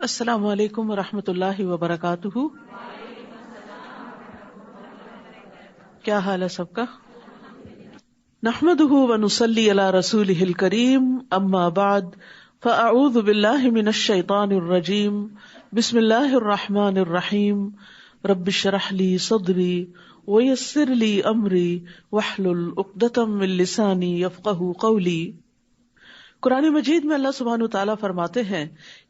السلام علیکم ورحمۃ اللہ وبرکاتہ. کیا حال ہے سب کا؟ نحمده ونصلی علی رسولہ الکریم، اما بعد فاعوذ باللہ من الشیطان الرجیم، بسم اللہ الرحمن الرحیم. رب اشرح لی صدری ویسر لی امری واحلل عقدۃ من لسانی یفقہوا قولی. قرآن مجید میں اللہ سبحانہ وتعالیٰ فرماتے ہیں،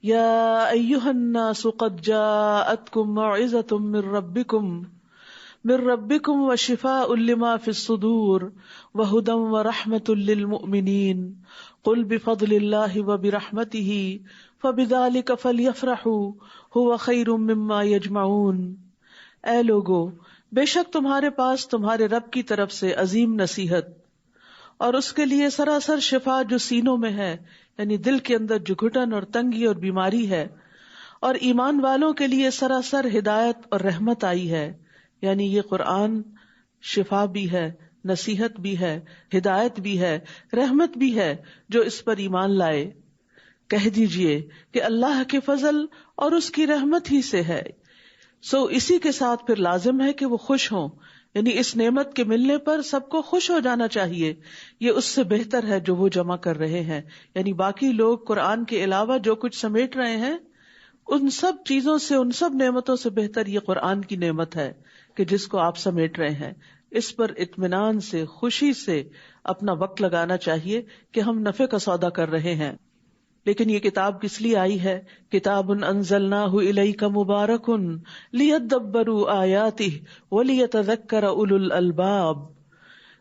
یا ایہا الناس قد جاءتکم موعظۃ من ربکم وشفاء لما فی الصدور وہدی ورحمۃ للمؤمنین قل بفضل اللہ وبرحمتہ فبذلک فلیفرحوا ھو خیر مما یجمعون. اے لوگو، بے شک تمہارے پاس تمہارے رب کی طرف سے عظیم نصیحت اور اس کے لیے سراسر شفا جو سینوں میں ہے، یعنی دل کے اندر جو گھٹن اور تنگی اور بیماری ہے، اور ایمان والوں کے لیے سراسر ہدایت اور رحمت آئی ہے. یعنی یہ قرآن شفا بھی ہے، نصیحت بھی ہے، ہدایت بھی ہے، رحمت بھی ہے جو اس پر ایمان لائے. کہہ دیجئے کہ اللہ کے فضل اور اس کی رحمت ہی سے ہے، سو اسی کے ساتھ پھر لازم ہے کہ وہ خوش ہوں. یعنی اس نعمت کے ملنے پر سب کو خوش ہو جانا چاہیے. یہ اس سے بہتر ہے جو وہ جمع کر رہے ہیں. یعنی باقی لوگ قرآن کے علاوہ جو کچھ سمیٹ رہے ہیں، ان سب چیزوں سے، ان سب نعمتوں سے بہتر یہ قرآن کی نعمت ہے کہ جس کو آپ سمیٹ رہے ہیں. اس پر اطمینان سے، خوشی سے اپنا وقت لگانا چاہیے کہ ہم نفع کا سودا کر رہے ہیں. لیکن یہ کتاب کس لیے آئی ہے؟ کتاب انزلناہ الیک مبارک لیدبروا آیاتہ ولیتذکر اولو الالباب.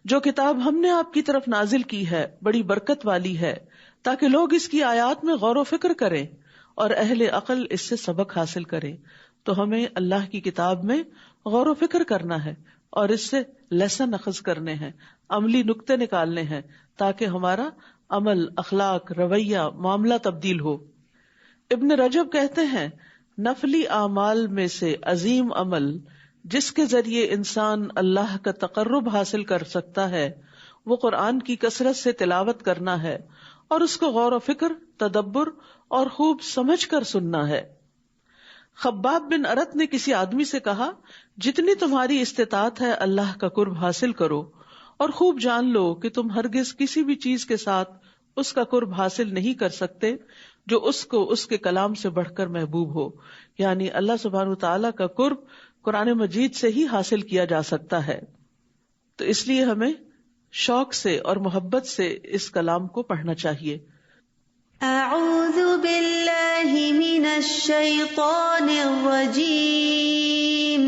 جو کتاب ہم نے آپ کی طرف نازل کی ہے بڑی برکت والی ہے، تاکہ لوگ اس کی آیات میں غور و فکر کریں اور اہل عقل اس سے سبق حاصل کریں. تو ہمیں اللہ کی کتاب میں غور و فکر کرنا ہے اور اس سے لیسن اخذ کرنے ہیں، عملی نکتے نکالنے ہیں، تاکہ ہمارا عمل، اخلاق، رویہ، معاملہ تبدیل ہو. ابن رجب کہتے ہیں، نفلی اعمال میں سے عظیم عمل جس کے ذریعے انسان اللہ کا تقرب حاصل کر سکتا ہے وہ قرآن کی کثرت سے تلاوت کرنا ہے اور اس کو غور و فکر، تدبر اور خوب سمجھ کر سننا ہے. خباب بن ارت نے کسی آدمی سے کہا، جتنی تمہاری استطاعت ہے اللہ کا قرب حاصل کرو اور خوب جان لو کہ تم ہرگز کسی بھی چیز کے ساتھ اس کا قرب حاصل نہیں کر سکتے جو اس کو اس کے کلام سے بڑھ کر محبوب ہو. یعنی اللہ سبحانہ وتعالیٰ کا قرب قرآن مجید سے ہی حاصل کیا جا سکتا ہے. تو اس لیے ہمیں شوق سے اور محبت سے اس کلام کو پڑھنا چاہیے. اعوذ باللہ من الشیطان الرجیم،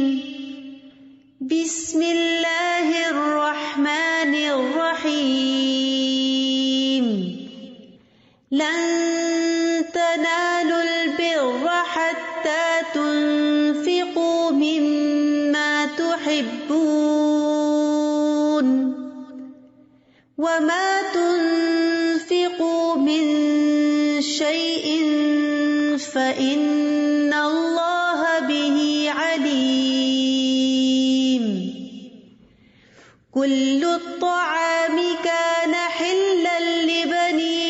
بسم اللہ الرحمن الرحیم. لن تنالوا البر حتى تنفقوا مما تحبون وما تنفقوا من شيء فإن الله به عليم. كل الطعام كان حلا لبني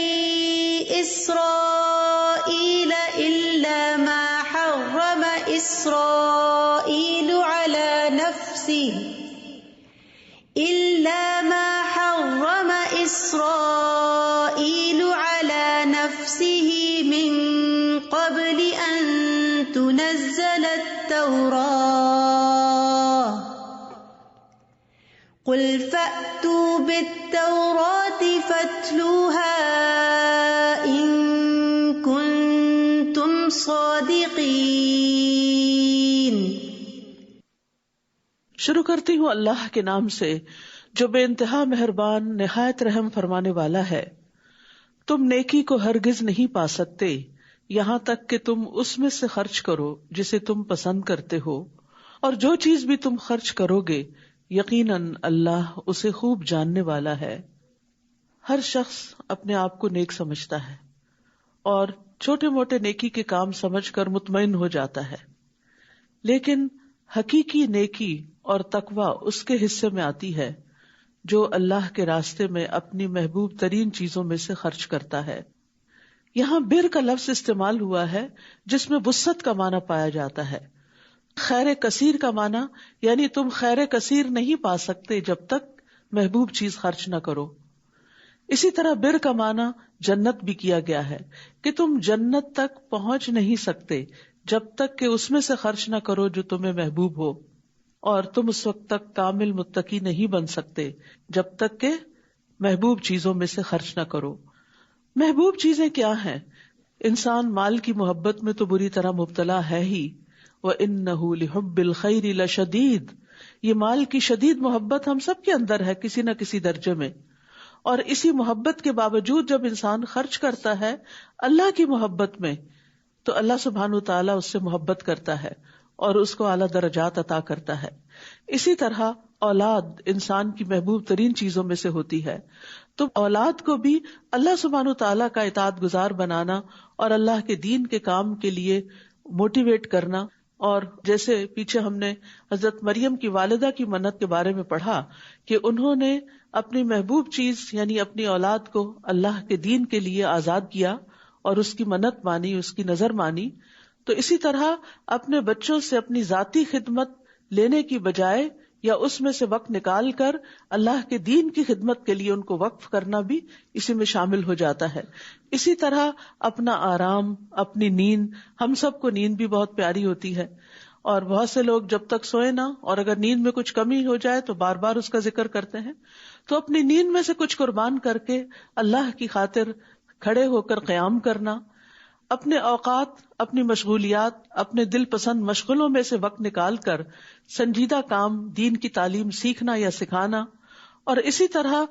إسرائيل إلا ما حرم إسرائيل على نفسه من قبل أن تنزل التوراة. قل فأتوا بالتوراة فاتلوها إن كنتم صادقين. شروع کرتی ہوں اللہ کے نام سے جو بے انتہا مہربان، نہایت رحم فرمانے والا ہے. تم نیکی کو ہرگز نہیں پا سکتے یہاں تک کہ تم اس میں سے خرچ کرو جسے تم پسند کرتے ہو، اور جو چیز بھی تم خرچ کرو گے یقیناً اللہ اسے خوب جاننے والا ہے. ہر شخص اپنے آپ کو نیک سمجھتا ہے اور چھوٹے موٹے نیکی کے کام سمجھ کر مطمئن ہو جاتا ہے، لیکن حقیقی نیکی اور تقوی اس کے حصے میں آتی ہے جو اللہ کے راستے میں اپنی محبوب ترین چیزوں میں سے خرچ کرتا ہے. یہاں بر کا لفظ استعمال ہوا ہے جس میں وسعت کا معنی پایا جاتا ہے. خیر کثیر کا معنی یعنی تم خیر کثیر نہیں پا سکتے جب تک محبوب چیز خرچ نہ کرو. اسی طرح بر کا معنی جنت بھی کیا گیا ہے کہ تم جنت تک پہنچ نہیں سکتے جب تک کہ اس میں سے خرچ نہ کرو جو تمہیں محبوب ہو، اور تم اس وقت تک کامل متقی نہیں بن سکتے جب تک کہ محبوب چیزوں میں سے خرچ نہ کرو. محبوب چیزیں کیا ہیں؟ انسان مال کی محبت میں تو بری طرح مبتلا ہے ہی. وَإِنَّهُ لِحُبِّ الْخَيْرِ لَشَدِيدٌ، یہ مال کی شدید محبت ہم سب کے اندر ہے کسی نہ کسی درجے میں، اور اسی محبت کے باوجود جب انسان خرچ کرتا ہے اللہ کی محبت میں تو اللہ سبحانہ تعالیٰ اس سے محبت کرتا ہے اور اس کو اعلیٰ درجات عطا کرتا ہے. اسی طرح اولاد انسان کی محبوب ترین چیزوں میں سے ہوتی ہے، تو اولاد کو بھی اللہ سبحانہ تعالیٰ کا اطاعت گزار بنانا اور اللہ کے دین کے کام کے لیے موٹیویٹ کرنا. اور جیسے پیچھے ہم نے حضرت مریم کی والدہ کی منت کے بارے میں پڑھا کہ انہوں نے اپنی محبوب چیز یعنی اپنی اولاد کو اللہ کے دین کے لیے آزاد کیا اور اس کی منت مانی، اس کی نظر مانی. تو اسی طرح اپنے بچوں سے اپنی ذاتی خدمت لینے کی بجائے یا اس میں سے وقت نکال کر اللہ کے دین کی خدمت کے لیے ان کو وقف کرنا بھی اسی میں شامل ہو جاتا ہے. اسی طرح اپنا آرام، اپنی نیند، ہم سب کو نیند بھی بہت پیاری ہوتی ہے، اور بہت سے لوگ جب تک سوئے نہ اور اگر نیند میں کچھ کمی ہو جائے تو بار بار اس کا ذکر کرتے ہیں. تو اپنی نیند میں سے کچھ قربان کر کے اللہ کی خاطر کھڑے ہو کر قیام کرنا، اپنے اوقات، اپنی مشغولیات، اپنے دل پسند مشغلوں میں سے وقت نکال کر سنجیدہ کام، دین کی تعلیم سیکھنا یا سکھانا، اور اسی طرح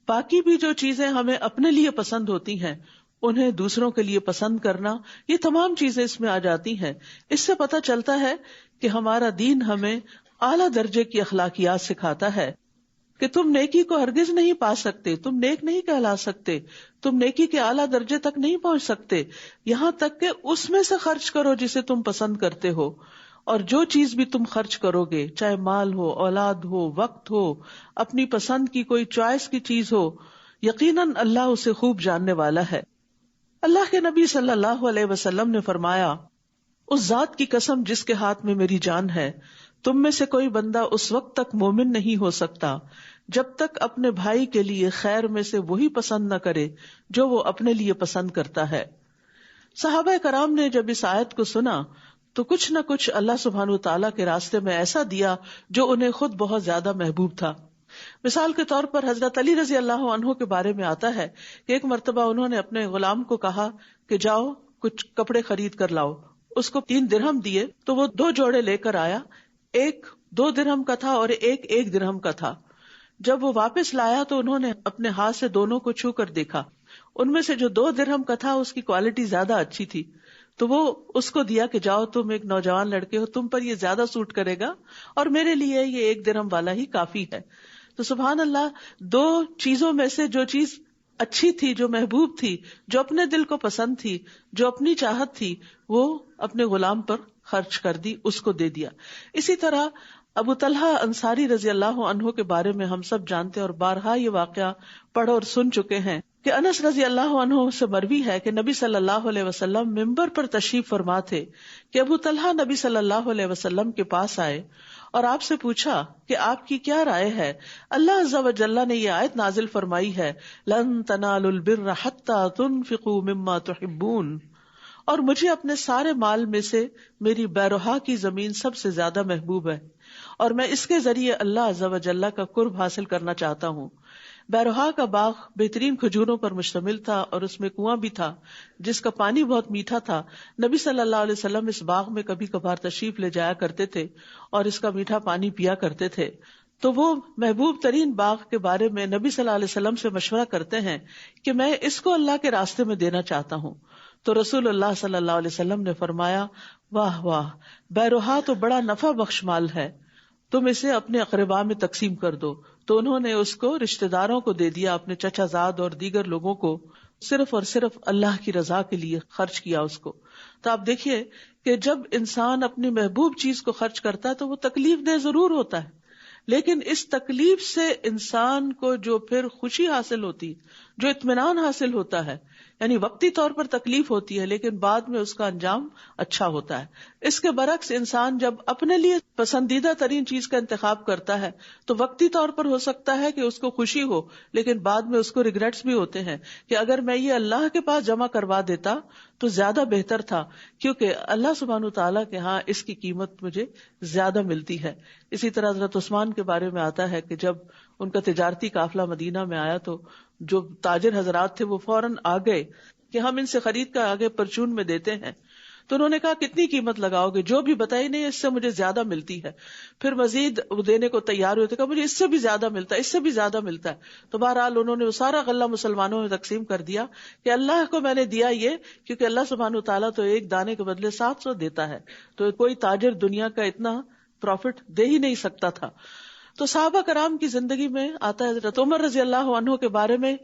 باقی بھی جو چیزیں ہمیں اپنے لیے پسند ہوتی ہیں انہیں دوسروں کے لیے پسند کرنا، یہ تمام چیزیں اس میں آ جاتی ہیں. اس سے پتہ چلتا ہے کہ ہمارا دین ہمیں اعلیٰ درجے کی اخلاقیات سکھاتا ہے کہ تم نیکی کو ہرگز نہیں پا سکتے، تم نیک نہیں کہلا سکتے، تم نیکی کے اعلیٰ درجے تک نہیں پہنچ سکتے یہاں تک کہ اس میں سے خرچ کرو جسے تم پسند کرتے ہو. اور جو چیز بھی تم خرچ کرو گے، چاہے مال ہو، اولاد ہو، وقت ہو، اپنی پسند کی کوئی چوائس کی چیز ہو، یقیناً اللہ اسے خوب جاننے والا ہے. اللہ کے نبی صلی اللہ علیہ وسلم نے فرمایا، اس ذات کی قسم جس کے ہاتھ میں میری جان ہے، تم میں سے کوئی بندہ اس وقت تک مومن نہیں ہو سکتا جب تک اپنے بھائی کے لیے خیر میں سے وہی پسند نہ کرے جو وہ اپنے لیے پسند کرتا ہے. صحابہ کرام نے جب اس آیت کو سنا تو کچھ نہ کچھ اللہ سبحانہ تعالیٰ کے راستے میں ایسا دیا جو انہیں خود بہت زیادہ محبوب تھا. مثال کے طور پر حضرت علی رضی اللہ عنہ کے بارے میں آتا ہے کہ ایک مرتبہ انہوں نے اپنے غلام کو کہا کہ جاؤ کچھ کپڑے خرید کر لاؤ. اس کو 3 درہم دیے تو وہ 2 جوڑے لے کر آیا، ایک 2 درہم کا تھا اور ایک 1 درہم کا تھا. جب وہ واپس لایا تو انہوں نے اپنے ہاتھ سے دونوں کو چھو کر دیکھا، ان میں سے جو 2 درہم کا تھا اس کی کوالٹی زیادہ اچھی تھی، تو وہ اس کو دیا کہ جاؤ تم ایک نوجوان لڑکے ہو، تم پر یہ زیادہ سوٹ کرے گا اور میرے لیے یہ 1 درہم والا ہی کافی ہے. تو سبحان اللہ، 2 چیزوں میں سے جو چیز اچھی تھی، جو محبوب تھی، جو اپنے دل کو پسند تھی، جو اپنی چاہت تھی، وہ اپنے غلام پر خرچ کر دی، اس کو دے دیا. اسی طرح ابو طلحہ انصاری رضی اللہ عنہ کے بارے میں ہم سب جانتے اور بارہا یہ واقعہ پڑھ اور سن چکے ہیں کہ انس رضی اللہ عنہ سے مروی ہے کہ نبی صلی اللہ علیہ وسلم منبر پر تشریف فرما تھے کہ ابو طلحہ نبی صلی اللہ علیہ وسلم کے پاس آئے اور آپ سے پوچھا کہ آپ کی کیا رائے ہے. اللہ عز و جل نے یہ آیت نازل فرمائی ہے، لن تنالوا البر حتى تنفقوا مما تحبون، اور مجھے اپنے سارے مال میں سے میری بیروہا کی زمین سب سے زیادہ محبوب ہے اور میں اس کے ذریعے اللہ عز و جل کا قرب حاصل کرنا چاہتا ہوں. بیروہا کا باغ بہترین کھجوروں پر مشتمل تھا اور اس میں کنواں بھی تھا جس کا پانی بہت میٹھا تھا. نبی صلی اللہ علیہ وسلم اس باغ میں کبھی کبھار تشریف لے جایا کرتے تھے اور اس کا میٹھا پانی پیا کرتے تھے. تو وہ محبوب ترین باغ کے بارے میں نبی صلی اللہ علیہ وسلم سے مشورہ کرتے ہیں کہ میں اس کو اللہ کے راستے میں دینا چاہتا ہوں. تو رسول اللہ صلی اللہ علیہ وسلم نے فرمایا، واہ واہ، بیروہا تو بڑا نفع بخش مال ہے، تم اسے اپنے اقرباء میں تقسیم کر دو. تو انہوں نے اس کو رشتہ داروں کو دے دیا، اپنے چچا زاد اور دیگر لوگوں کو، صرف اور صرف اللہ کی رضا کے لیے خرچ کیا اس کو. تو آپ دیکھیے کہ جب انسان اپنی محبوب چیز کو خرچ کرتا ہے تو وہ تکلیف دہ ضرور ہوتا ہے، لیکن اس تکلیف سے انسان کو جو پھر خوشی حاصل ہوتی، جو اطمینان حاصل ہوتا ہے یعنی وقتی طور پر تکلیف ہوتی ہے لیکن بعد میں اس کا انجام اچھا ہوتا ہے. اس کے برعکس انسان جب اپنے لیے پسندیدہ ترین چیز کا انتخاب کرتا ہے تو وقتی طور پر ہو سکتا ہے کہ اس کو خوشی ہو لیکن بعد میں اس کو ریگریٹس بھی ہوتے ہیں کہ اگر میں یہ اللہ کے پاس جمع کروا دیتا تو زیادہ بہتر تھا, کیونکہ اللہ سبحانہ تعالیٰ کے ہاں اس کی قیمت مجھے زیادہ ملتی ہے. اسی طرح حضرت عثمان کے بارے میں آتا ہے کہ جب ان کا تجارتی قافلہ مدینہ میں آیا تو جو تاجر حضرات تھے وہ فوراً آ گئے کہ ہم ان سے خرید کر آگے پرچون میں دیتے ہیں. تو انہوں نے کہا کتنی قیمت لگاؤ گے؟ جو بھی بتائی نہیں, اس سے مجھے زیادہ ملتی ہے. پھر مزید وہ دینے کو تیار ہوئے تھے, کہا مجھے اس سے بھی زیادہ ملتا ہے, اس سے بھی زیادہ ملتا ہے. تو بہرحال انہوں نے وہ سارا غلہ مسلمانوں میں تقسیم کر دیا کہ اللہ کو میں نے دیا یہ, کیونکہ اللہ سبحانہ تعالیٰ تو ایک دانے کے بدلے 700 دیتا ہے, تو کوئی تاجر دنیا کا اتنا پروفٹ دے ہی نہیں سکتا تھا. تو صحابہ کرام کی زندگی میں آتا ہے حضرت عمر رضی اللہ عنہ کے بارے میں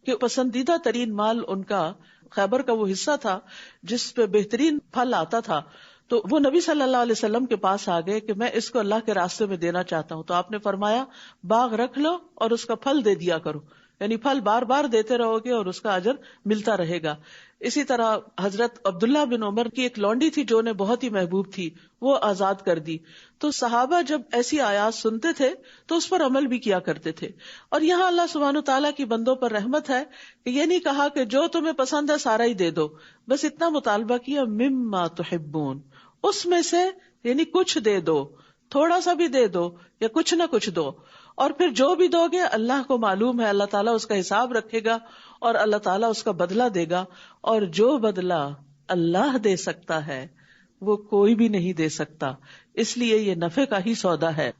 کہ پسندیدہ ترین مال ان کا خیبر کا وہ حصہ تھا جس پہ بہترین پھل آتا تھا. تو وہ نبی صلی اللہ علیہ وسلم کے پاس آ گئے کہ میں اس کو اللہ کے راستے میں دینا چاہتا ہوں. تو آپ نے فرمایا باغ رکھ لو اور اس کا پھل دے دیا کرو, یعنی پھل بار بار دیتے رہو گے اور اس کا اجر ملتا رہے گا. اسی طرح حضرت عبداللہ بن عمر کی ایک لونڈی تھی جو انہیں بہت ہی محبوب تھی, وہ آزاد کر دی. تو صحابہ جب ایسی آیات سنتے تھے تو اس پر عمل بھی کیا کرتے تھے. اور یہاں اللہ سبحانہ تعالیٰ کی بندوں پر رحمت ہے کہ یہ نہیں کہا کہ جو تمہیں پسند ہے سارا ہی دے دو, بس اتنا مطالبہ کیا مما تحبون, اس میں سے یعنی کچھ دے دو, تھوڑا سا بھی دے دو یا کچھ نہ کچھ دو. اور پھر جو بھی دو گے اللہ کو معلوم ہے, اللہ تعالیٰ اس کا حساب رکھے گا اور اللہ تعالیٰ اس کا بدلہ دے گا. اور جو بدلہ اللہ دے سکتا ہے وہ کوئی بھی نہیں دے سکتا, اس لیے یہ نفع کا ہی سودا ہے.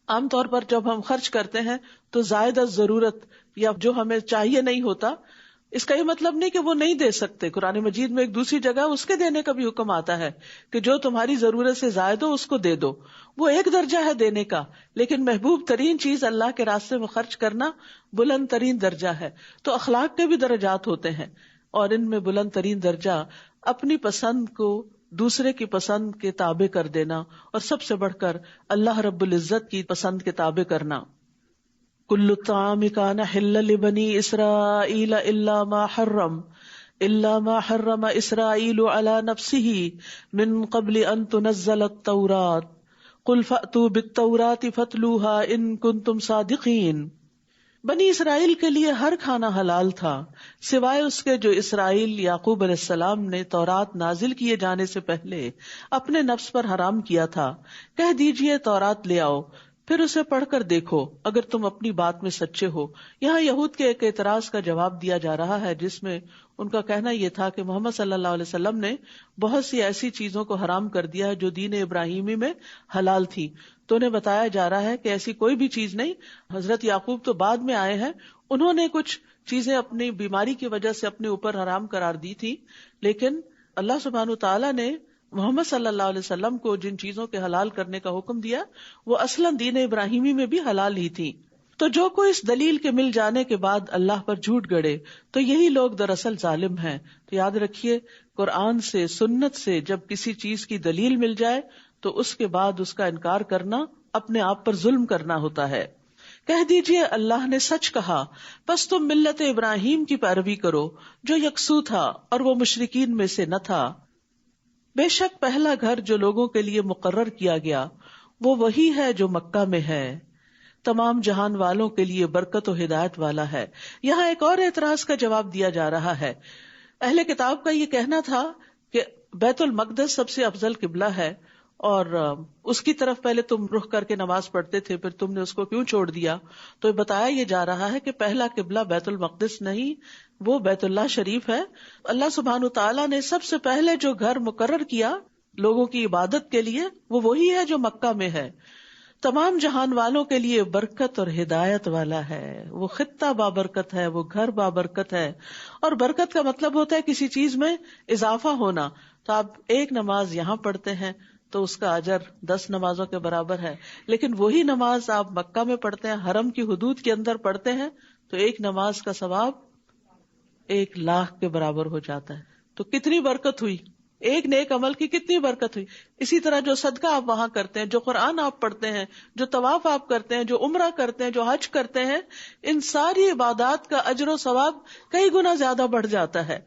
عام طور پر جب ہم خرچ کرتے ہیں تو زائد از ضرورت یا جو ہمیں چاہیے نہیں ہوتا, اس کا یہ مطلب نہیں کہ وہ نہیں دے سکتے. قرآن مجید میں ایک دوسری جگہ اس کے دینے کا بھی حکم آتا ہے کہ جو تمہاری ضرورت سے زائد ہو اس کو دے دو. وہ ایک درجہ ہے دینے کا, لیکن محبوب ترین چیز اللہ کے راستے میں خرچ کرنا بلند ترین درجہ ہے. تو اخلاق کے بھی درجات ہوتے ہیں اور ان میں بلند ترین درجہ اپنی پسند کو دوسرے کی پسند کے تابع کر دینا, اور سب سے بڑھ کر اللہ رب العزت کی پسند کے تابع کرنا. کل الطعام کان حلا لبنی اسرائیل الا ما حرم اسرائیل علی نفسہ من قبل ان تنزل التوراۃ قل فأتوا بالتوراۃ فاتلوها ان کنتم صادقین. بنی اسرائیل کے لیے ہر کھانا حلال تھا سوائے اس کے جو اسرائیل یعقوب علیہ السلام نے تورات نازل کیے جانے سے پہلے اپنے نفس پر حرام کیا تھا. کہہ دیجئے تورات لے آؤ, پھر اسے پڑھ کر دیکھو اگر تم اپنی بات میں سچے ہو. یہاں یہود کے ایک اعتراض کا جواب دیا جا رہا ہے جس میں ان کا کہنا یہ تھا کہ محمد صلی اللہ علیہ وسلم نے بہت سی ایسی چیزوں کو حرام کر دیا ہے جو دین ابراہیمی میں حلال تھی. تو انہیں بتایا جا رہا ہے کہ ایسی کوئی بھی چیز نہیں. حضرت یعقوب تو بعد میں آئے ہیں, انہوں نے کچھ چیزیں اپنی بیماری کی وجہ سے اپنے اوپر حرام قرار دی تھی, لیکن اللہ سبحانہ تعالیٰ نے محمد صلی اللہ علیہ وسلم کو جن چیزوں کے حلال کرنے کا حکم دیا وہ اصلاً دین ابراہیمی میں بھی حلال ہی تھی. تو جو کوئی اس دلیل کے مل جانے کے بعد اللہ پر جھوٹ گڑے تو یہی لوگ دراصل ظالم ہیں. تو یاد رکھیے, قرآن سے سنت سے جب کسی چیز کی دلیل مل جائے تو اس کے بعد اس کا انکار کرنا اپنے آپ پر ظلم کرنا ہوتا ہے. کہہ دیجئے اللہ نے سچ کہا, پس تم ملت ابراہیم کی پیروی کرو جو یکسو تھا اور وہ مشرکین میں سے نہ تھا. بے شک پہلا گھر جو لوگوں کے لیے مقرر کیا گیا وہ وہی ہے جو مکہ میں ہے, تمام جہان والوں کے لیے برکت و ہدایت والا ہے. یہاں ایک اور اعتراض کا جواب دیا جا رہا ہے. اہل کتاب کا یہ کہنا تھا کہ بیت المقدس سب سے افضل قبلہ ہے اور اس کی طرف پہلے تم رخ کر کے نماز پڑھتے تھے, پھر تم نے اس کو کیوں چھوڑ دیا؟ تو بتایا یہ جا رہا ہے کہ پہلا قبلہ بیت المقدس نہیں, وہ بیت اللہ شریف ہے. اللہ سبحانہ تعالیٰ نے سب سے پہلے جو گھر مقرر کیا لوگوں کی عبادت کے لیے وہ وہی ہے جو مکہ میں ہے, تمام جہان والوں کے لیے برکت اور ہدایت والا ہے. وہ خطہ بابرکت ہے, وہ گھر بابرکت ہے. اور برکت کا مطلب ہوتا ہے کسی چیز میں اضافہ ہونا. تو آپ ایک نماز یہاں پڑھتے ہیں تو اس کا اجر 10 نمازوں کے برابر ہے, لیکن وہی نماز آپ مکہ میں پڑھتے ہیں, حرم کی حدود کے اندر پڑھتے ہیں, تو ایک نماز کا ثواب 1,00,000 کے برابر ہو جاتا ہے. تو کتنی برکت ہوئی. ایک نیک عمل کی کتنی برکت ہوئی. اسی طرح جو صدقہ آپ وہاں کرتے ہیں، جو قرآن آپ پڑھتے ہیں، جو طواف آپ کرتے ہیں، جو عمرہ کرتے ہیں، جو حج کرتے ہیں، ان ساری عبادات کا اجر و ثواب کئی گنا زیادہ بڑھ جاتا ہے.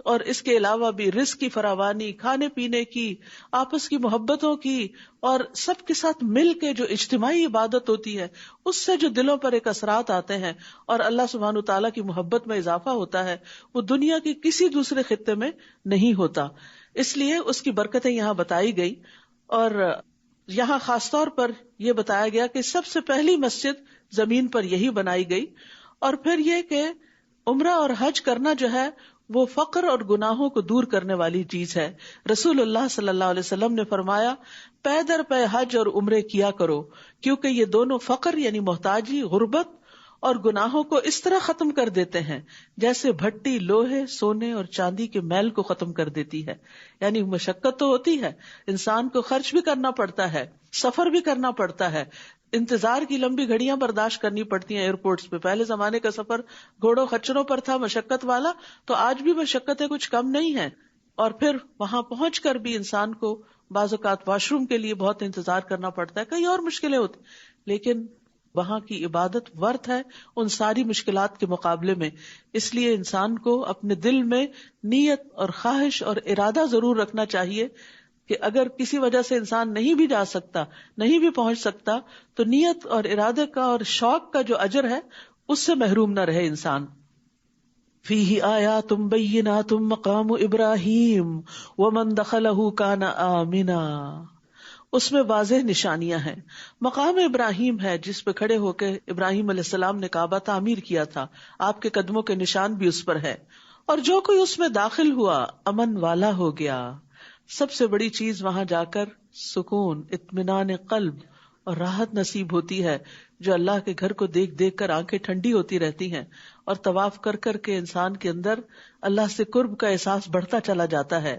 اور اس کے علاوہ بھی رزق کی فراوانی، کھانے پینے کی، آپس کی محبتوں کی، اور سب کے ساتھ مل کے جو اجتماعی عبادت ہوتی ہے، اس سے جو دلوں پر ایک اثرات آتے ہیں اور اللہ سبحانہ تعالیٰ کی محبت میں اضافہ ہوتا ہے، وہ دنیا کی کسی دوسرے خطے میں نہیں ہوتا. اس لیے اس کی برکتیں یہاں بتائی گئی. اور یہاں خاص طور پر یہ بتایا گیا کہ سب سے پہلی مسجد زمین پر یہی بنائی گئی. اور پھر یہ کہ عمرہ اور حج کرنا جو ہے وہ فقر اور گناہوں کو دور کرنے والی چیز ہے. رسول اللہ صلی اللہ علیہ وسلم نے فرمایا پے در پے حج اور عمرے کیا کرو، کیونکہ یہ دونوں فقر یعنی محتاجی، غربت اور گناہوں کو اس طرح ختم کر دیتے ہیں جیسے بھٹی لوہے، سونے اور چاندی کے میل کو ختم کر دیتی ہے. یعنی مشقت تو ہوتی ہے، انسان کو خرچ بھی کرنا پڑتا ہے، سفر بھی کرنا پڑتا ہے، انتظار کی لمبی گھڑیاں برداشت کرنی پڑتی ہیں ایئرپورٹس پہ. پہلے زمانے کا سفر گھوڑوں خچروں پر تھا مشقت والا، تو آج بھی مشقتیں کچھ کم نہیں ہیں. اور پھر وہاں پہنچ کر بھی انسان کو بعض اوقات واش روم کے لیے بہت انتظار کرنا پڑتا ہے، کئی اور مشکلیں ہوتی، لیکن وہاں کی عبادت ورت ہے ان ساری مشکلات کے مقابلے میں. اس لیے انسان کو اپنے دل میں نیت اور خواہش اور ارادہ ضرور رکھنا چاہیے کہ اگر کسی وجہ سے انسان نہیں بھی جا سکتا، نہیں بھی پہنچ سکتا، تو نیت اور ارادے کا اور شوق کا جو اجر ہے اس سے محروم نہ رہے انسان. فیہ آیات بینات مقام ابراہیم ومن دخلہ کان آمنا. اس میں واضح نشانیاں ہیں. مقام ابراہیم ہے جس پہ کھڑے ہو کے ابراہیم علیہ السلام نے کعبہ تعمیر کیا تھا، آپ کے قدموں کے نشان بھی اس پر ہے. اور جو کوئی اس میں داخل ہوا امن والا ہو گیا. سب سے بڑی چیز وہاں جا کر سکون، اطمینان قلب اور راحت نصیب ہوتی ہے، جو اللہ کے گھر کو دیکھ دیکھ کر آنکھیں ٹھنڈی ہوتی رہتی ہیں، اور طواف کر کر کے انسان کے اندر اللہ سے قرب کا احساس بڑھتا چلا جاتا ہے.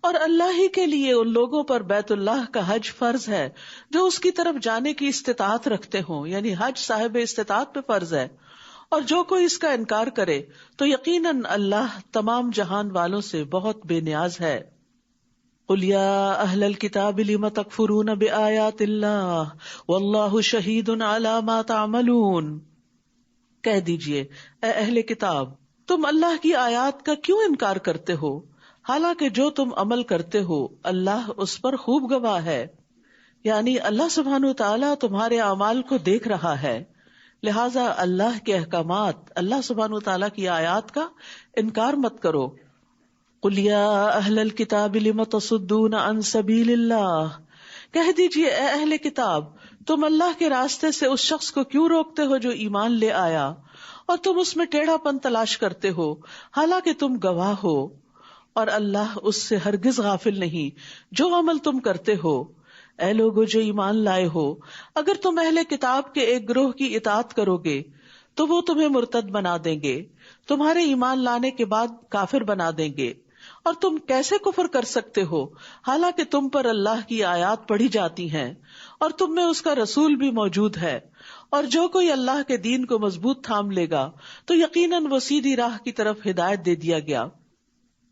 اور اللہ ہی کے لیے ان لوگوں پر بیت اللہ کا حج فرض ہے جو اس کی طرف جانے کی استطاعت رکھتے ہوں، یعنی حج صاحب استطاعت پہ فرض ہے. اور جو کوئی اس کا انکار کرے تو یقیناً اللہ تمام جہان والوں سے بہت بے نیاز ہے. قُلْ يَا أَهْلَ الْكِتَابِ لِمَ تَكْفُرُونَ بِآيَاتِ اللَّهِ وَاللَّهُ شَهِيدٌ عَلَى مَا تَعْمَلُونَ. کہہ دیجئے اے اہل کتاب، تم اللہ کی آیات کا کیوں انکار کرتے ہو، حالانکہ جو تم عمل کرتے ہو اللہ اس پر خوب گواہ ہے. یعنی اللہ سبحانہ تعالیٰ تمہارے اعمال کو دیکھ رہا ہے، لہٰذا اللہ کے احکامات، اللہ سبحانہ تعالیٰ کی آیات کا انکار مت کرو. قُلْ يَا أَهْلَ الْكِتَابِ لِمَ تَصُدُّونَ عَنْ سَبِيلِ اللَّهِ. کہہ دیجئے اے اہل کتاب، تم اللہ کے راستے سے اس شخص کو کیوں روکتے ہو جو ایمان لے آیا، اور تم اس میں ٹیڑھا پن تلاش کرتے ہو حالانکہ تم گواہ ہو، اور اللہ اس سے ہرگز غافل نہیں جو عمل تم کرتے ہو. اے لوگو جو ایمان لائے ہو، اگر تم اہل کتاب کے ایک گروہ کی اطاعت کرو گے تو وہ تمہیں مرتد بنا دیں گے، تمہارے ایمان لانے کے بعد کافر بنا دیں گے. اور تم کیسے کفر کر سکتے ہو حالانکہ تم پر اللہ کی آیات پڑھی جاتی ہیں اور تم میں اس کا رسول بھی موجود ہے. اور جو کوئی اللہ کے دین کو مضبوط تھام لے گا تو یقیناً وہ سیدھی راہ کی طرف ہدایت دے دیا گیا.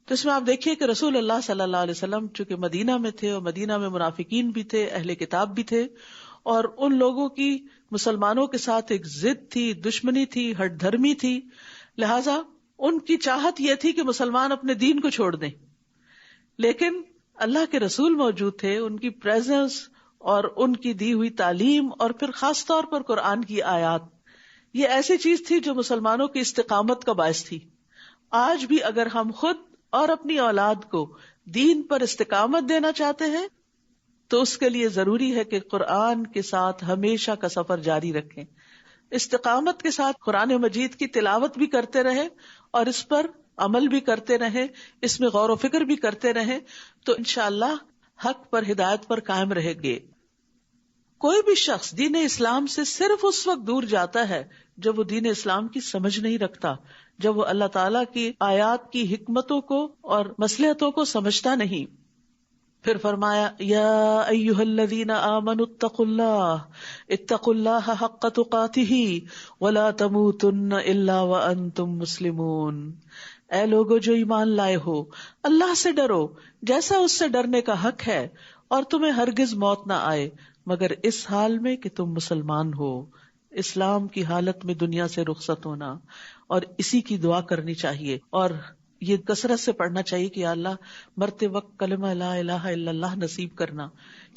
تو اس میں آپ دیکھیے کہ رسول اللہ صلی اللہ علیہ وسلم چونکہ مدینہ میں تھے، اور مدینہ میں منافقین بھی تھے، اہل کتاب بھی تھے، اور ان لوگوں کی مسلمانوں کے ساتھ ایک ضد تھی، دشمنی تھی، ہٹ دھرمی تھی. لہٰذا ان کی چاہت یہ تھی کہ مسلمان اپنے دین کو چھوڑ دیں، لیکن اللہ کے رسول موجود تھے، ان کی پریزنس اور ان کی دی ہوئی تعلیم، اور پھر خاص طور پر قرآن کی آیات، یہ ایسی چیز تھی جو مسلمانوں کی استقامت کا باعث تھی. آج بھی اگر ہم خود اور اپنی اولاد کو دین پر استقامت دینا چاہتے ہیں تو اس کے لیے ضروری ہے کہ قرآن کے ساتھ ہمیشہ کا سفر جاری رکھیں، استقامت کے ساتھ قرآن مجید کی تلاوت بھی کرتے رہیں اور اس پر عمل بھی کرتے رہیں، اس میں غور و فکر بھی کرتے رہیں، تو انشاءاللہ حق پر، ہدایت پر قائم رہیں گے. کوئی بھی شخص دین اسلام سے صرف اس وقت دور جاتا ہے جب وہ دین اسلام کی سمجھ نہیں رکھتا، جب وہ اللہ تعالیٰ کی آیات کی حکمتوں کو اور مصلحتوں کو سمجھتا نہیں. پھر فرمایا یا ایھا الذین آمنوا اتقوا اللہ حق تقاتہ ولا تموتن الا وانتم مسلمون. اے لوگو جو ایمان لائے ہو، اللہ سے ڈرو جیسا اس سے ڈرنے کا حق ہے، اور تمہیں ہرگز موت نہ آئے مگر اس حال میں کہ تم مسلمان ہو. اسلام کی حالت میں دنیا سے رخصت ہونا، اور اسی کی دعا کرنی چاہیے، اور یہ کثرت سے پڑھنا چاہیے کہ یا اللہ مرتے وقت کلمہ لا الہ الا اللہ نصیب کرنا،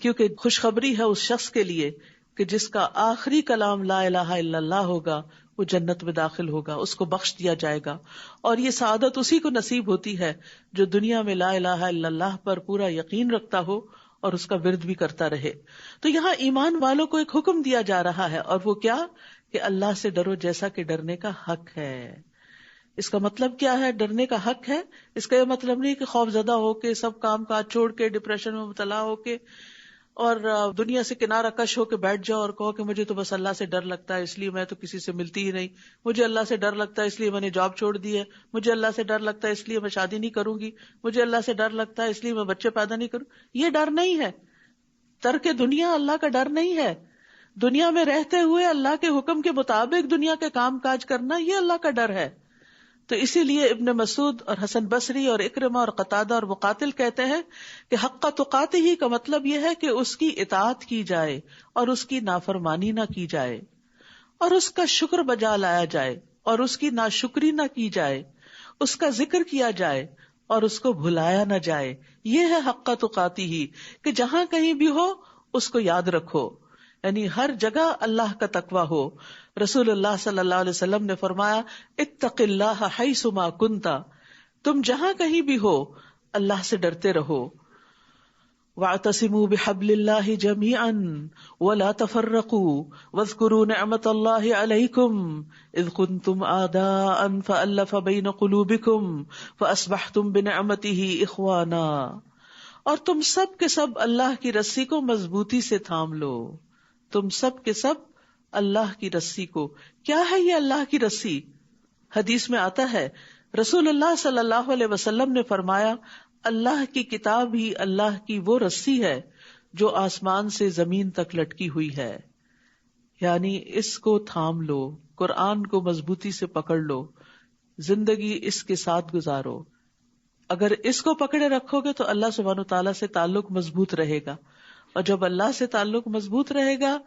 کیونکہ خوشخبری ہے اس شخص کے لیے کہ جس کا آخری کلام لا الہ الا اللہ ہوگا وہ جنت میں داخل ہوگا، اس کو بخش دیا جائے گا. اور یہ سعادت اسی کو نصیب ہوتی ہے جو دنیا میں لا الہ الا اللہ پر پورا یقین رکھتا ہو اور اس کا ورد بھی کرتا رہے. تو یہاں ایمان والوں کو ایک حکم دیا جا رہا ہے، اور وہ کیا کہ اللہ سے ڈرو جیسا کہ ڈرنے کا حق ہے. اس کا مطلب کیا ہے؟ ڈرنے کا حق ہے. اس کا یہ مطلب نہیں کہ خوف زدہ ہو کے سب کام کاج چھوڑ کے ڈپریشن میں مبتلا ہو کے اور دنیا سے کنارہ کش ہو کے بیٹھ جاؤ اور کہو کہ مجھے تو بس اللہ سے ڈر لگتا ہے اس لیے میں تو کسی سے ملتی ہی نہیں، مجھے اللہ سے ڈر لگتا ہے اس لیے میں نے جاب چھوڑ دی ہے، مجھے اللہ سے ڈر لگتا ہے اس لیے میں شادی نہیں کروں گی، مجھے اللہ سے ڈر لگتا ہے اس لیے میں بچے پیدا نہیں کروں. یہ ڈر نہیں ہے. ترک دنیا اللہ کا ڈر نہیں ہے. دنیا میں رہتے ہوئے اللہ کے حکم کے مطابق دنیا کے کام کاج کرنا یہ اللہ کا ڈر ہے. تو اسی لیے ابن مسعود اور حسن بصری اور اکرمہ اور قتادہ اور مقاتل کہتے ہیں کہ حق تقاتہ ہی کا مطلب یہ ہے کہ اس کی اطاعت کی جائے اور اس کی نافرمانی نہ کی جائے، اور اس کا شکر بجا لایا جائے اور اس کی ناشکری نہ کی جائے، اس کا ذکر کیا جائے اور اس کو بھلایا نہ جائے. یہ ہے حق تقاتہ ہی، کہ جہاں کہیں بھی ہو اس کو یاد رکھو، یعنی ہر جگہ اللہ کا تقوی ہو. رسول اللہ صلی اللہ علیہ وسلم نے فرمایا اتق اللہ حیث ما کنت، تم جہاں کہیں بھی ہو اللہ سے ڈرتے رہو. واعتصموا بحبل اللہ جميعا ولا تفرقوا واذكروا نعمت اللہ علیکم اذ کنتم اعداء فألف بین قلوبکم فاصبحتم بنعمتہ اخوانا. اور تم سب کے سب اللہ کی رسی کو مضبوطی سے تھام لو. تم سب کے سب اللہ کی رسی کو. کیا ہے یہ اللہ کی رسی؟ حدیث میں آتا ہے رسول اللہ صلی اللہ علیہ وسلم نے فرمایا اللہ کی کتاب ہی اللہ کی وہ رسی ہے جو آسمان سے زمین تک لٹکی ہوئی ہے. یعنی اس کو تھام لو، قرآن کو مضبوطی سے پکڑ لو، زندگی اس کے ساتھ گزارو. اگر اس کو پکڑے رکھو گے تو اللہ سبحانہ تعالیٰ سے تعلق مضبوط رہے گا، اور جب اللہ سے تعلق مضبوط رہے گا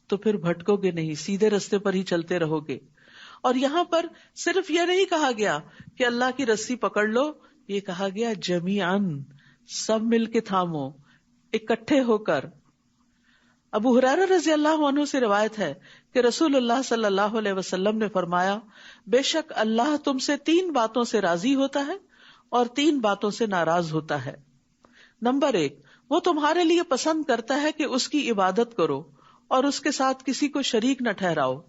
تو پھر بھٹکو گے نہیں، سیدھے رستے پر ہی چلتے رہو گے. اور یہاں پر صرف یہ نہیں کہا گیا کہ اللہ کی رسی پکڑ لو، یہ کہا گیا جمیعاً، سب مل کے تھامو، اکٹھے ہو کر. ابو ہریرہ رضی اللہ عنہ سے روایت ہے کہ رسول اللہ صلی اللہ علیہ وسلم نے فرمایا بے شک اللہ تم سے 3 باتوں سے راضی ہوتا ہے اور 3 باتوں سے ناراض ہوتا ہے. نمبر 1، وہ تمہارے لیے پسند کرتا ہے کہ اس کی عبادت کرو اور اس کے ساتھ کسی کو شریک نہ ٹھہراؤ.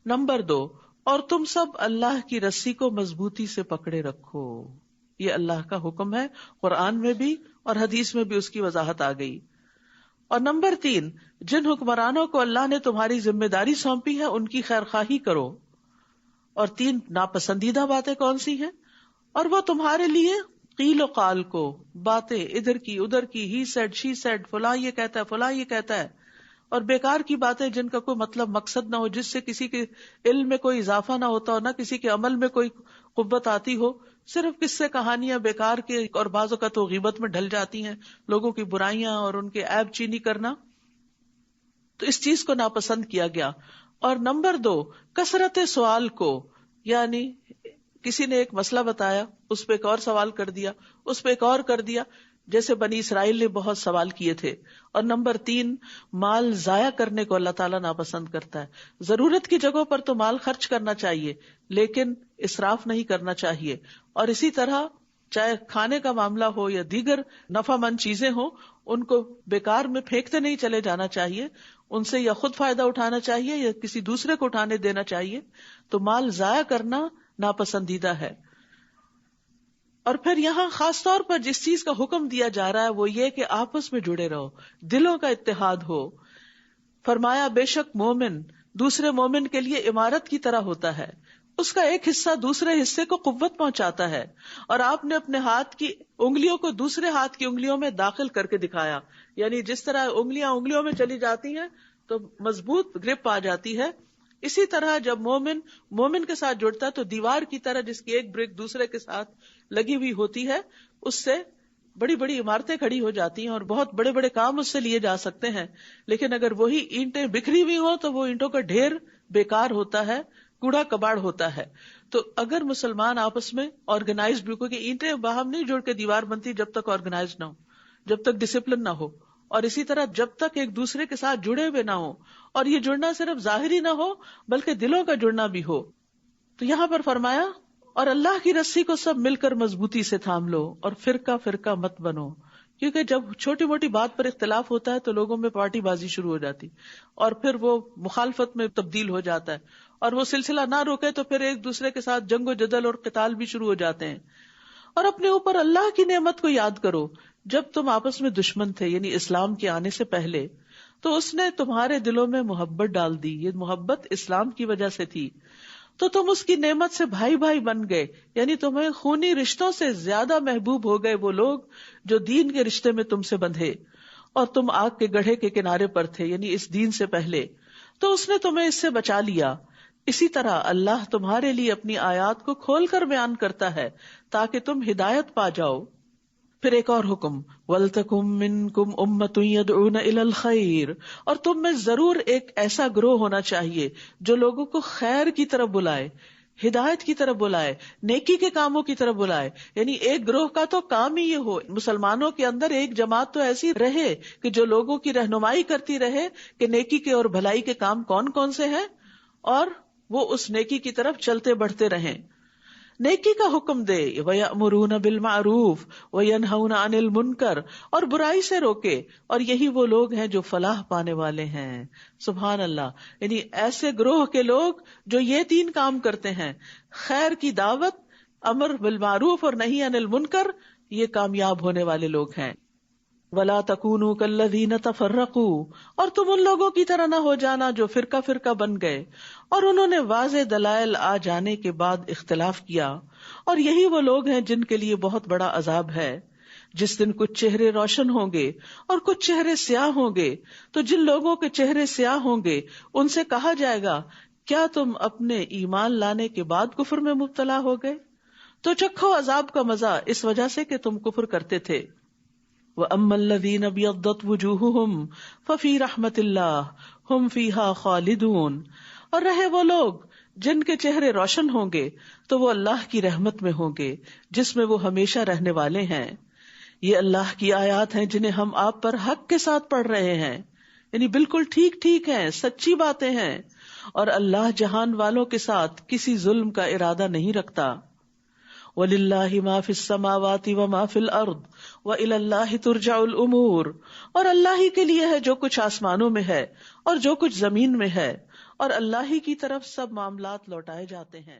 نمبر 2، اور تم سب اللہ کی رسی کو مضبوطی سے پکڑے رکھو. یہ اللہ کا حکم ہے، قرآن میں بھی اور حدیث میں بھی اس کی وضاحت آ گئی. اور نمبر 3، جن حکمرانوں کو اللہ نے تمہاری ذمہ داری سونپی ہے ان کی خیر خواہی کرو. اور 3 ناپسندیدہ باتیں کون سی ہیں؟ اور وہ تمہارے لیے قیل و قال کو، باتیں ادھر کی ادھر کی، ہی سیڈ شی سیڈ، فلاں یہ کہتا ہے فلاں یہ کہتا ہے، اور بیکار کی باتیں جن کا کوئی مطلب مقصد نہ ہو، جس سے کسی کے علم میں کوئی اضافہ نہ ہوتا ہو، نہ کسی کے عمل میں کوئی قوت آتی ہو، صرف قصے کہانیاں بیکار کے، اور بعض اوقات تو غیبت میں ڈھل جاتی ہیں، لوگوں کی برائیاں اور ان کے عیب چینی کرنا. تو اس چیز کو ناپسند کیا گیا. اور نمبر 2، کثرت سوال کو، یعنی کسی نے ایک مسئلہ بتایا، اس پہ ایک اور سوال کر دیا، اس پہ ایک اور کر دیا، جیسے بنی اسرائیل نے بہت سوال کیے تھے. اور نمبر 3، مال ضائع کرنے کو اللہ تعالیٰ ناپسند کرتا ہے. ضرورت کی جگہوں پر تو مال خرچ کرنا چاہیے لیکن اسراف نہیں کرنا چاہیے. اور اسی طرح چاہے کھانے کا معاملہ ہو یا دیگر نفع مند چیزیں ہوں، ان کو بیکار میں پھینکتے نہیں چلے جانا چاہیے، ان سے یا خود فائدہ اٹھانا چاہیے یا کسی دوسرے کو اٹھانے دینا چاہیے. تو مال ضائع کرنا ناپسندیدہ ہے. اور پھر یہاں خاص طور پر جس چیز کا حکم دیا جا رہا ہے وہ یہ کہ آپس میں جڑے رہو، دلوں کا اتحاد ہو. فرمایا بے شک مومن دوسرے مومن کے لیے عمارت کی طرح ہوتا ہے، اس کا ایک حصہ دوسرے حصے کو قوت پہنچاتا ہے. اور آپ نے اپنے ہاتھ کی انگلیوں کو دوسرے ہاتھ کی انگلیوں میں داخل کر کے دکھایا، یعنی جس طرح انگلیاں انگلیوں میں چلی جاتی ہیں تو مضبوط گرپ آ جاتی ہے، اسی طرح جب مومن کے ساتھ جڑتا ہے تو دیوار کی طرح جس کی ایک برک دوسرے کے ساتھ لگی ہوئی ہوتی ہے، اس سے بڑی بڑی عمارتیں کھڑی ہو جاتی ہیں اور بہت بڑے بڑے کام اس سے لیے جا سکتے ہیں. لیکن اگر وہی اینٹیں بکھری ہوئی ہوں تو وہ اینٹوں کا ڈھیر بیکار ہوتا ہے، کوڑا کباڑ ہوتا ہے. تو اگر مسلمان آپس میں آرگنائزڈ بھی، کیونکہ اینٹیں باہم نہیں جڑ کے دیوار بنتی جب تک آرگنائزڈ نہ ہو، جب تک ڈسپلن نہ ہو، اور اسی طرح جب تک ایک دوسرے کے ساتھ جڑے ہوئے نہ ہو، اور یہ جڑنا صرف ظاہری نہ ہو بلکہ دلوں کا جڑنا بھی ہو. تو یہاں پر فرمایا اور اللہ کی رسی کو سب مل کر مضبوطی سے تھام لو اور فرقہ فرقہ مت بنو، کیونکہ جب چھوٹی موٹی بات پر اختلاف ہوتا ہے تو لوگوں میں پارٹی بازی شروع ہو جاتی اور پھر وہ مخالفت میں تبدیل ہو جاتا ہے، اور وہ سلسلہ نہ روکے تو پھر ایک دوسرے کے ساتھ جنگ و جدل اور قتال بھی شروع ہو جاتے ہیں. اور اپنے اوپر اللہ کی نعمت کو یاد کرو، جب تم آپس میں دشمن تھے یعنی اسلام کے آنے سے پہلے تو اس نے تمہارے دلوں میں محبت ڈال دی. یہ محبت اسلام کی وجہ سے تھی، تو تم اس کی نعمت سے بھائی بھائی بن گئے، یعنی تمہیں خونی رشتوں سے زیادہ محبوب ہو گئے وہ لوگ جو دین کے رشتے میں تم سے بندھے، اور تم آگ کے گڑھے کے کنارے پر تھے یعنی اس دین سے پہلے، تو اس نے تمہیں اس سے بچا لیا. اسی طرح اللہ تمہارے لیے اپنی آیات کو کھول کر بیان کرتا ہے تاکہ تم ہدایت پا جاؤ. پھر ایک اور حکم، وَلْتَكُمْ مِنْكُمْ أُمَّةٌ يَدْعُونَ إِلَى الْخَيْرِ، اور تم میں ضرور ایک ایسا گروہ ہونا چاہیے جو لوگوں کو خیر کی طرف بلائے، ہدایت کی طرف بلائے، نیکی کے کاموں کی طرف بلائے. یعنی ایک گروہ کا تو کام ہی یہ ہو، مسلمانوں کے اندر ایک جماعت تو ایسی رہے کہ جو لوگوں کی رہنمائی کرتی رہے کہ نیکی کے اور بھلائی کے کام کون کون سے ہیں، اور وہ اس نیکی کی طرف چلتے بڑھتے رہیں. نیکی کا حکم دے، وَيَأْمُرُونَ بِالْمَعْرُوفِ وَيَنْهَوْنَ عَنِ الْمُنْكَرِ، اور برائی سے روکے، اور یہی وہ لوگ ہیں جو فلاح پانے والے ہیں. سبحان اللہ. یعنی ایسے گروہ کے لوگ جو یہ 3 کام کرتے ہیں، خیر کی دعوت، امر بالمعروف اور نہی عن المنکر، یہ کامیاب ہونے والے لوگ ہیں. وَلَا تَكُونُوا كَالَّذِينَ تَفَرَّقُوا، اور تم ان لوگوں کی طرح نہ ہو جانا جو فرقہ فرقہ بن گئے اور انہوں نے واضح دلائل آ جانے کے بعد اختلاف کیا. اور یہی وہ لوگ ہیں جن کے لیے بہت بڑا عذاب ہے. جس دن کچھ چہرے روشن ہوں گے اور کچھ چہرے سیاہ ہوں گے، تو جن لوگوں کے چہرے سیاہ ہوں گے ان سے کہا جائے گا کیا تم اپنے ایمان لانے کے بعد کفر میں مبتلا ہو گئے؟ تو چکھو عذاب کا مزہ اس وجہ سے کہ تم کفر کرتے تھے. وَأَمَّا الَّذِينَ ابْيَضَّتْ وُجُوهُهُمْ فَفِي رَحْمَةِ اللَّهِ هُمْ فِيهَا خَالِدُونَ، اور رہے وہ لوگ جن کے چہرے روشن ہوں گے تو وہ اللہ کی رحمت میں ہوں گے جس میں وہ ہمیشہ رہنے والے ہیں. یہ اللہ کی آیات ہیں جنہیں ہم آپ پر حق کے ساتھ پڑھ رہے ہیں، یعنی بالکل ٹھیک ٹھیک ہیں، سچی باتیں ہیں، اور اللہ جہان والوں کے ساتھ کسی ظلم کا ارادہ نہیں رکھتا. وَلِلَّهِ مَا فِي السَّمَاوَاتِ وَمَا فِي الْأَرْضِ وَإِلَى اللَّهِ تُرْجَعُ الْأُمُورُ، اور اللہ ہی کے لیے ہے جو کچھ آسمانوں میں ہے اور جو کچھ زمین میں ہے، اور اللہ ہی کی طرف سب معاملات لوٹائے جاتے ہیں.